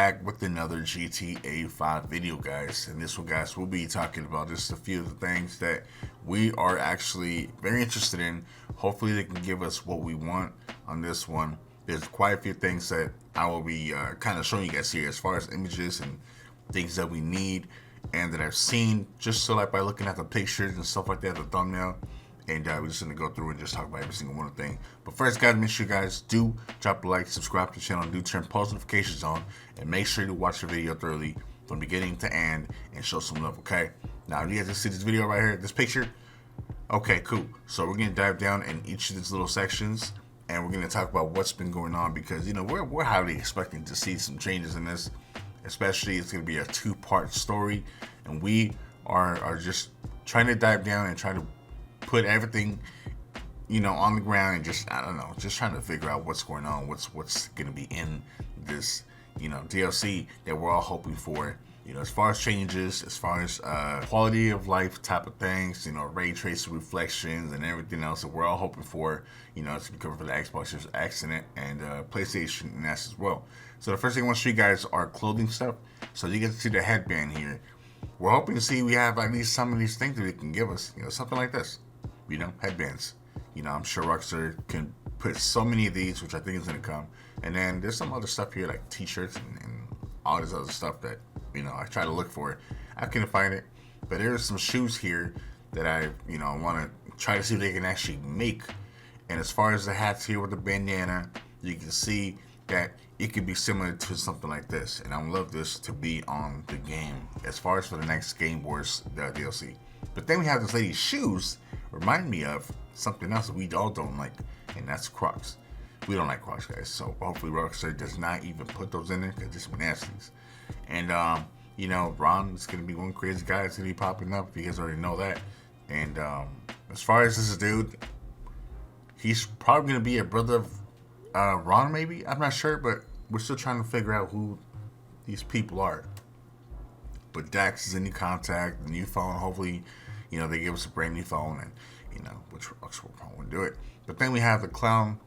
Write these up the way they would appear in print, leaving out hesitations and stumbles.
back with another GTA 5 video, guys. And this one, guys, we'll be talking about just a few of the things that we are actually very interested in. Hopefully they can give us what we want on this one. There's quite a few things that I will be kind of showing you guys here as far as images and things that we need and that I've seen, just so like by looking at the pictures and stuff like that, the thumbnail. And we're just going to go through and just talk about every single one thing. But first, guys, make sure you guys do drop a like, subscribe to the channel, and do turn post notifications on. And make sure to watch the video thoroughly from beginning to end and show some love, okay? Now, you guys can see this video right here, this picture. Okay, cool. So we're going to dive down in each of these little sections. And we're going to talk about what's been going on. Because, you know, we're highly expecting to see some changes in this. Especially, it's going to be a two-part story. And we are just trying to dive down and try to put everything, you know, on the ground and just, I don't know, just trying to figure out what's going on, what's going to be in this, you know, DLC that we're all hoping for, you know, as far as changes, as far as quality of life type of things, you know, ray tracing reflections and everything else that we're all hoping for, you know, to be covered for the Xbox Series X and PlayStation and S as well. So the first thing I want to show you guys are clothing stuff. So you get to see the headband here. We're hoping to see we have at least some of these things that they can give us, you know, something like this. You know, headbands. You know, I'm sure Rockstar can put so many of these, which I think is going to come. And then there's some other stuff here, like t-shirts and all this other stuff that, you know, I try to look for. I couldn't find it. But there's some shoes here that I, you know, want to try to see if they can actually make. And as far as the hats here with the bandana, you can see that it could be similar to something like this. And I would love this to be on the game as far as for the next Game Wars DLC. But then we have this lady's shoes. Remind me of something else that we all don't like, and that's Crocs. We don't like Crocs, guys, so hopefully Rockstar does not even put those in there because it's nasties. And you know, Ron is gonna be one crazy guy that's gonna be popping up. You guys already know that. And as far as this dude, he's probably gonna be a brother of Ron, maybe. I'm not sure, but we're still trying to figure out who these people are. But Dax is in new contact, the new phone. Hopefully, you know, they give us a brand new phone, and you know, which Rockstar won't do it. But then we have the clown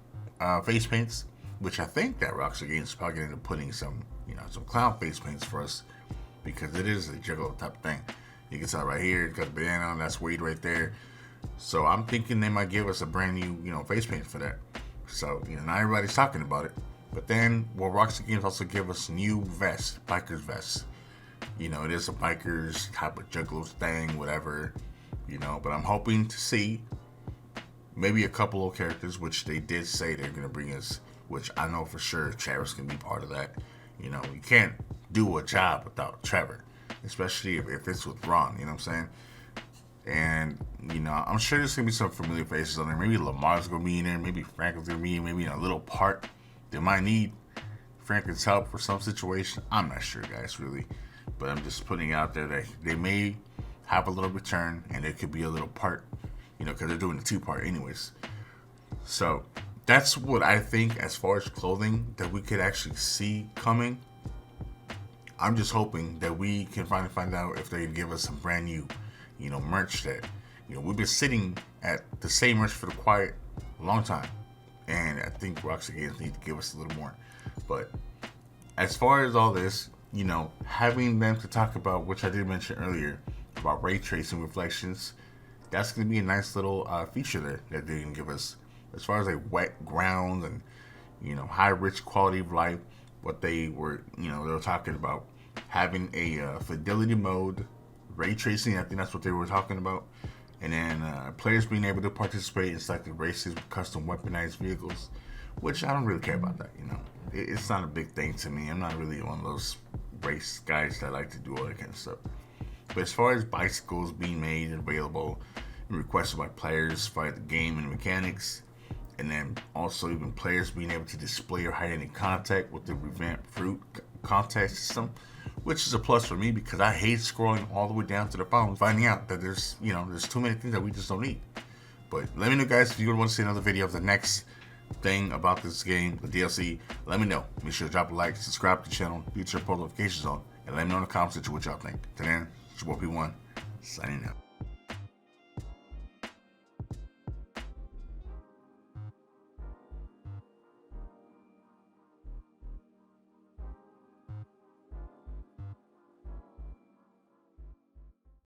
face paints, which I think that Rockstar Games is probably going to end up putting some, you know, some clown face paints for us because it is a Juggalo type of thing. You can tell right here, it's got the banana on, that's Wade right there. So I'm thinking they might give us a brand new, you know, face paint for that. So, you know, not everybody's talking about it. But then, well, Rockstar Games also give us new vests, bikers vests. You know, it is a bikers type of Juggalo thing, whatever, you know, but I'm hoping to see maybe a couple of characters, which they did say they're going to bring us, which I know for sure Trevor's going to be part of that. You know, you can't do a job without Trevor, especially if it's with Ron, you know what I'm saying? And, you know, I'm sure there's going to be some familiar faces on there. Maybe Lamar's going to be in there, maybe Franklin's going to be in, maybe in a little part. They might need Franklin's help for some situation. I'm not sure, guys, really. But I'm just putting it out there that they may have a little return and it could be a little part, you know, because they're doing a two-part anyways. So that's what I think as far as clothing that we could actually see coming. I'm just hoping that we can finally find out if they can give us some brand new, you know, merch that, you know, we've been sitting at the same merch for quite a long time. And I think Rockstar Games need to give us a little more. But as far as all this, you know, having them to talk about, which I did mention earlier, about ray tracing reflections, that's going to be a nice little feature there that they can give us. As far as like wet ground and, you know, high rich quality of life, what they were, you know, they were talking about having a fidelity mode, ray tracing, I think that's what they were talking about. And then players being able to participate in selected races with custom weaponized vehicles, which I don't really care about that, you know. It's not a big thing to me. I'm not really one of those race guys that like to do all that kind of stuff. But as far as bicycles being made and available and requested by players via the game and mechanics, and then also even players being able to display or hide any contact with the revamped fruit contact system, which is a plus for me because I hate scrolling all the way down to the phone, finding out that there's, you know, there's too many things that we just don't need. But let me know, guys, if you want to see another video of the next thing about this game, the DLC, let me know. Make sure to drop a like, subscribe to the channel, turn post notifications on, and let me know in the comments what y'all think. Till then, it's your boy P1, signing out.